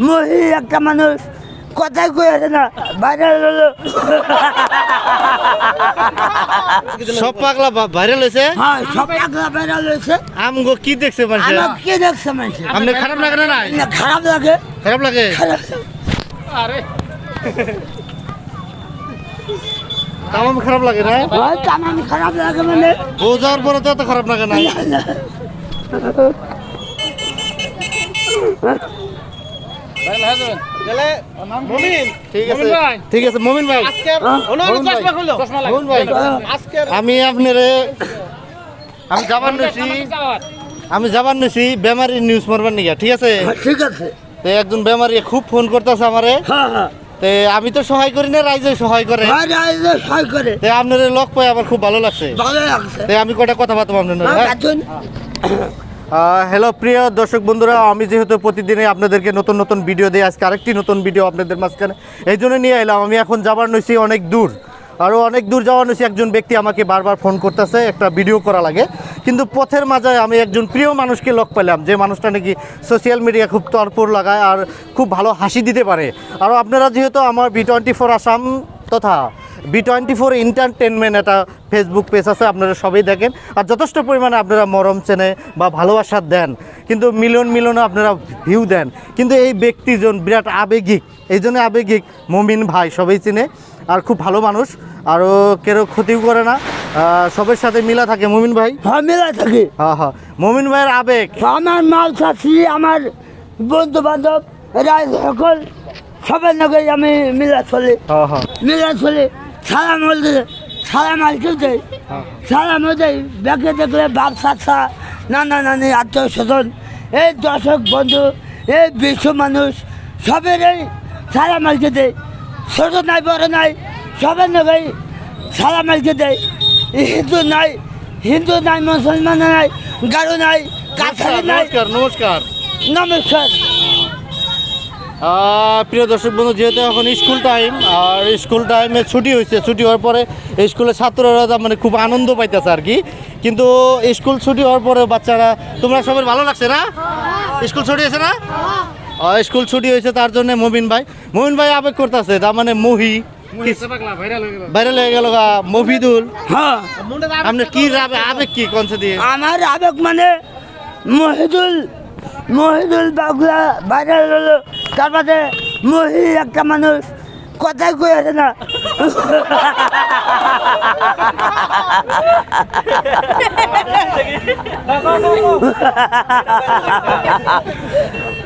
মহি একটা মানুষ কথাই কই আছে না ভাইরাল হলো সব পাগলা ভাইরাল হয়েছে। হ্যাঁ সব পাগলা ভাইরাল হয়েছে। আমগো কি দেখছে মানুষ? আমার কি দেখছে মানুষ? আপনি খারাপ লাগে না? না খারাপ লাগে। খারাপ লাগে? খারাপ আরে তামাম খারাপ লাগে না? হয় তামাম খারাপ লাগে মানে ও যাওয়ার পরে তো এত খারাপ লাগে না। ঠিক আছে মমিন ভাই, আমি আপনারে আমি যাবার নিছি বেমারির নিউজ মারবার নিগা, ঠিক আছে? ঠিক আছে। তো একজন বেমারি খুব ফোন করতেছে আমারে। হ্যাঁ হ্যাঁ তে আমি তো সহায় করি না, রাইজে সহায় করে। রাইজে সহায় করে। তে আপনার লক পাই আমার খুব ভালো লাগছে। ভালো লাগছে। তে আমি কয়টা কথা বলতাম আপনার। হ্যাঁ হ্যালো প্রিয় দর্শক বন্ধুরা, আমি যেহেতু প্রতিদিনই আপনাদেরকে নতুন নতুন ভিডিও দিই, আজকে আরেকটি নতুন ভিডিও আপনাদের মাঝখানে এই জন্য নিয়ে এলাম। আমি এখন যাবার নইছি অনেক দূর, আরও অনেক দূর যাওয়ার নইছি। একজন ব্যক্তি আমাকে বারবার ফোন করতেছে, একটা ভিডিও করা লাগে, কিন্তু পথের মাঝে আমি একজন প্রিয় মানুষকে লক পেলাম, যে মানুষটা নাকি সোশ্যাল মিডিয়া খুব তরপর লাগায় আর খুব ভালো হাসি দিতে পারে। আর আপনারা যেহেতু আমার B24 আসাম তথা B24 এন্টারটেনমেন্ট একটা ফেসবুক পেজ আছে, আপনারা সবাই দেখেন আর যথেষ্ট পরিমাণে আপনারা মরম চেনে বা ভালোবাসা দেন, কিন্তু মিলিয়নও আপনারা ভিউ দেন। কিন্তু এই ব্যক্তিজন বিরাট আবেগিক, এই জন্য আবেগিক। মমিন ভাই সবাই চিনে আর খুব ভালো মানুষ, আরও কেউ ক্ষতিও করে না, সবার সাথে মিলা থাকে। মমিন ভাই হ্যাঁ মিলা থাকি। হ্যাঁ হ্যাঁ, মমিন ভাইয়ের আবেগ। আমার মাল চাষি, আমার বন্ধু বান্ধব রাজ সকল সবার নগে আমি মিলা চলি। হ্যাঁ হ্যাঁ মিলা চলি। সালাম বলতে সালাম আলকেও দেয়, সালামও দেয়। ব্যাগে দেখলে বাপ চাচা নানা নানি আত্মীয় স্বজন, এই দর্শক বন্ধু, এই বিশ্ব মানুষ সবের এই সালাম আলকে দেয়। ছোট নাই বড় নাই সবার নগে সালাম আলকে দেয়। হিন্দু নাই মুসলমান নাই, গারো নাই, কাছারি নাই। নমস্কার। নমস্কার। প্রিয় দর্শক বন্ধু, যেহেতু এখন স্কুল টাইম আর স্কুল টাইমে ছুটি হয়েছে, ছুটি হওয়ার পরে স্কুলের ছাত্ররা মানে খুব আনন্দ পাইতেছে আর কি। কিন্তু স্কুল ছুটি হওয়ার পরে বাচ্চারা, তোমরা সবার ভালো লাগছে না? স্কুল ছুটি হয়েছে না? স্কুল ছুটি হয়েছে, তার জন্য মমিন ভাই আবেগ করতেছে। তার মানে মহি ভাইরাল হয়ে গেল মফিদুল। হ্যাঁ আপনার কি আবেগ কি কনসে দিয়ে? আমার আবেগ মানে মহিদুল বাগলা ভাইরাল হলো, তারপরে মহি একটা মানুষ কথাই কই আছে না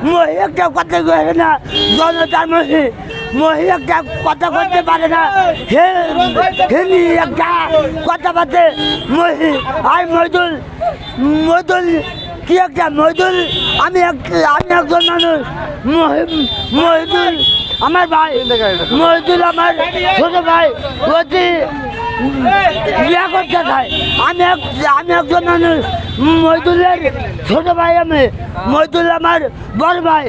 মহি একটা কথা কই আছে না, জনতার মহি একটা কথা করতে পারে না, হিন্দি একটা কথা বলতে মহি। আর মহিদুল কি একটা মহিদুল, আমি একজন মানুষ। মহিদুল আমার ভাই, মহিদুল আমার ছোট ভাই, অতি বিয়া করতে চাই। আমি একজন মানুষ, মহিদুলের ছোট ভাই। আমি মহিদুল আমার বড় ভাই।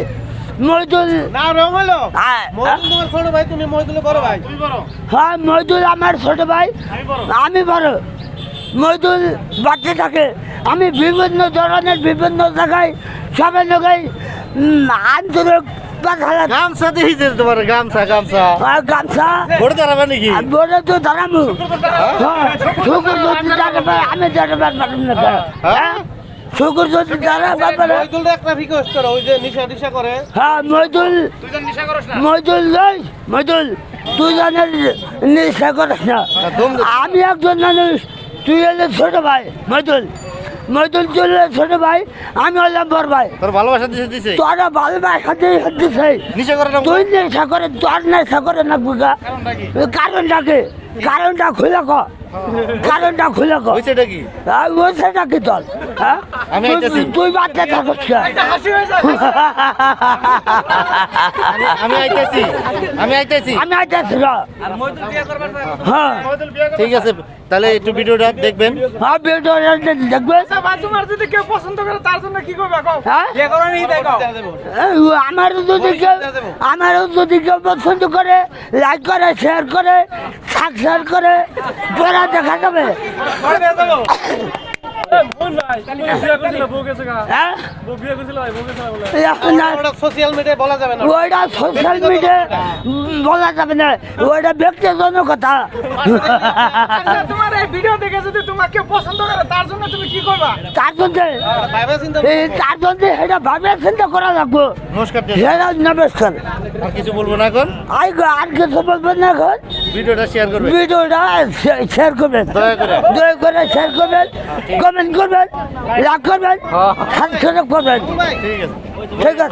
মহিদুল হ্যাঁ মহিদুল আমার ছোট ভাই, আমি বড়। মহিদুল বাচ্চা থাকে, আমি বিভিন্ন ধরনের বিভিন্ন জায়গায় সবাই লোকাই আন্তরিক গামছা দিয়েছে তোমার, গামছা ভোটে দাঁড়াবে নাকি? বলে তো দাঁড়াবো, শুকুর যদি দাঁড়াবে আমি দাঁড়াবার পারব না। হ্যাঁ শুকুর যদি দাঁড়াবে, হ্যাঁ মহিদুল দুজনের নেশা করিস না। আমি একজন মানুষ, তুই হলে ছোট ভাই। মহিদুল চলে ছোট ভাই, আমি হলাম বড় ভাই। তোর ভালোবাসা দিছে, তোরা ভালোবাসা দিছে। তুই নেশা করে, তোর নেশা করে না বুঝা। কারণটা খুলে ক, কারণটা খুলে ক। সেটা কি? সেটা কি তোর? হ্যাঁ তুই বাচ্চা থাকস। আমি আইতেছি হ্যাঁ ঠিক আছে, তাহলে একটু ভিডিওটা দেখবেন। হ্যাঁ ভিডিওটা দেখবেন। তোমার যদি কেউ পছন্দ করে তার জন্য কি করবে? আমারও যদি কেউ পছন্দ করে, লাইক করে, শেয়ার করে, সাবস্ক্রাইব করে, পড়া দেখা যাবে। হ্যাঁ সোশ্যাল মিডিয়ায় বলা যাবে না ওইটা সোশ্যাল মিডিয়া বলা যাবে না ওইটা ব্যক্তিগত কথা আচ্ছা, তোমার এই ভিডিও দেখে যদি তোমাকে পছন্দ করে তার জন্য তুমি কি করবা? তার জন্য ভাইবা চিন্তা তার জন্য এটা ভাবে চিন্তা করা লাগবো নমস্কার সেটা নমস্কার আর কিছু বলবো না এখন আর কিছু বলবেন না এখন ভিডিওটা শেয়ার করবেন ভিডিওটা শেয়ার করবেন দয়া করে। দয়া করে শেয়ার করবেন কমেন্ট করবেন লাইক করবেন সাবস্ক্রাইব করবেন ঠিক আছে ঠিক আছে